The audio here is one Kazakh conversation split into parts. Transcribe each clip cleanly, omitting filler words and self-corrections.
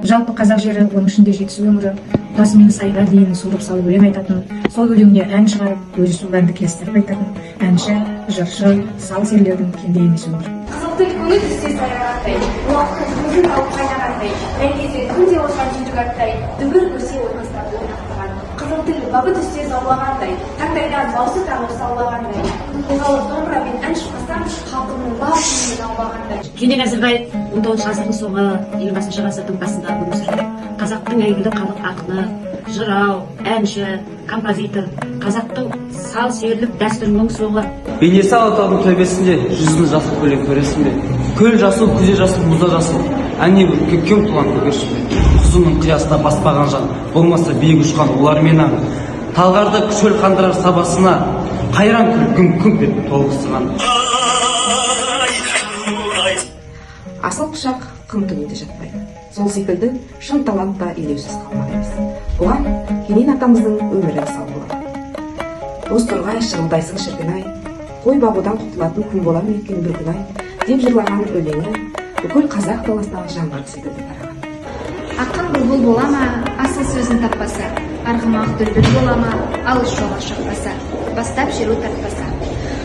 жалпы қазақ жері, оның ішінде жетісу өңірі тасымен сайға дейін суырып салып өлең айтатын, сол өлеңіне ән шығарып өзі сол әнді келістіріп айтатын әнші, жыршы, сал серілердің кенде емес өмір. Қызыл тіл көңіл түсте сайрағандай, уақыт көзін алып қайнағандай, әйтезе күнде озған жүйрік аттай, дүбір көрсе оймастарды ойнақтырған. Қызыл тіл бабы түсте заулағандай, таңдайдан баусы тағып саулағандай, қоғалы домбырамен ән шықпастан, халқының бар күнін аулағандай. Кенен Әзірбаев 19 ғасырдың соңы 20 ғасырдың басында өмір сүрді. Қазақтың әйгілі халық ақыны, жырау, әнші, композитор, қазақтың сал серілік дәстүрінің соңы. Бейнесі алатаудың төбесінде жүзін жасыл көлең көресің бе? Көл жасыл, күзе жасыл, мұзда жасыл. Әне бір көкем туған көгершін бе? Құзының қиясына баспаған жан, болмаса биік ұшқан олармен аң. Талғарды шөл қандырар сабасына, қайран күңк деп толықсыған. Асыл құшақ қым түнінде жатпайды. Сол секілді шын талант та елеусіз қалмақ емес. Бұған Кенен атамыздың өмірі мысал болады. Бозторғай шырылдайсың шіркін-ай, қой бағудан құтылатын күн бола ма екен бір күн-ай деп жырлаған өлеңі бүкіл қазақ даласындағы жаңғырық секілді тараған. Ақын бұлбұл бола ма, асыл сөзін таппаса, арғымақ дүлдүл бола ма, алыс жолға шықпаса, бастап жүру тартпаса.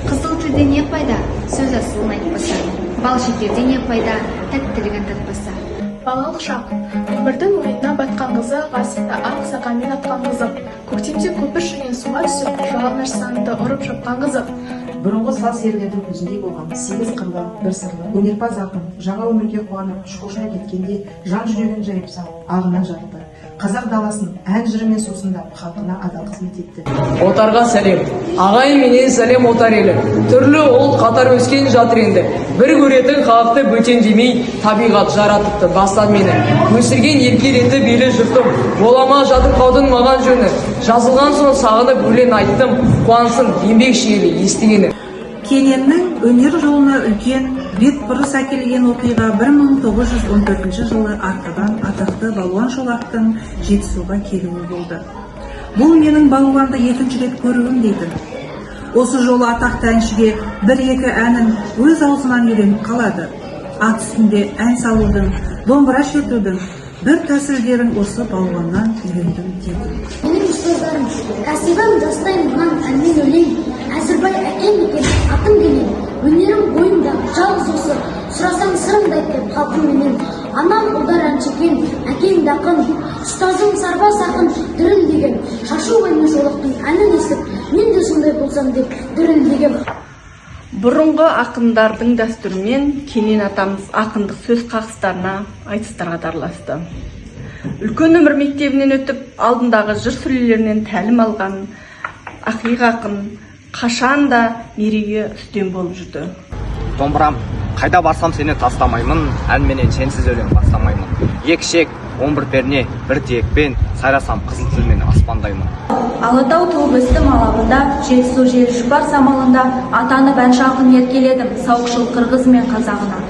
Қызыл тілде не пайда, сөз асылын айтпаса, бал шекерде не пайда, тәттілігін татпаса. Балалық шақ, өмірдің ойына батқан қызы, ғасықта ақ сақамен атқан қызық, көктемде көпір жүрген суға түсіп, жалаңаш санды ұрып шапқан қызық. Бұрынғы сал серілердің көзіндей болған 8 қырлы, бір сырлы, өнерпаз ақын, жаңа өмірге қуанып, ұшқышына кеткенде жан жүрегін жайып салып, ағынан жарылды. Қазақ даласын ән жырымен сусындап, халқына адал қызмет етті. Отарға сәлем, ағайын менен сәлем отар елі. Түрлі ұлт қатар өскен жатыр енді. Бір көретін халықты бөтен демей, табиғат жаратыпты бастан мені. Өсірген еркелеті белі жұртым, болама жатырқаудың маған жөні. Жазылған соң сағынып өлең айттым, қуансын еңбек шиелі естігені. Кененнің өнер жолына үлкен бет бұрыс әкелген оқиға 1914 жылы арқадан атақты балуан шолақтың Жетісуға келуі болды. Бұл менің балуанды екінші рет көруім дейтін. Осы жолы атақты әншіге бір-екі әнін өз аузынан үйреніп қалады. Ат үстінде ән салудың, домбыра шертудің бір тәсілдерін осы балуаннан үйрендім деді. Менің ұстаздарым, кәсібім жастайым мұнан әнмен өлең, Әзірбай әкем екен, атым келем, өнерім бойымда жалғыз осы, сұрасаң сырымды айт деп халқым менен. Анам ұлдар әншікен, әкем дақын, ұстазым сарбаз ақын, дірілдеген, шашу ойны жолықтың әнін естіп, мен де сондай болсам деп дірілдеген. Бұрынғы ақындардың дәстүрімен Кенен атамыз ақындық сөз қағыстарына, айтыстарға араласты. Үлкен өмір мектебінен өтіп, алдындағы жыр сүрелерінен тәлім алған ақиық ақын қашан да мерейі үстем болып жүрді. Домбырам, қайда барсам сені тастамаймын, әнменен сенсіз өлең бастамаймын. Екі шек, 11 перне, бір тиекпен, сайрасам қызыл тілмен аспандаймын. Алатау туып өстім алабында, Жетісу жел жұпар самалында, атанып әнші ақын еркеледім, сауықшыл қырғыз мен қазағына.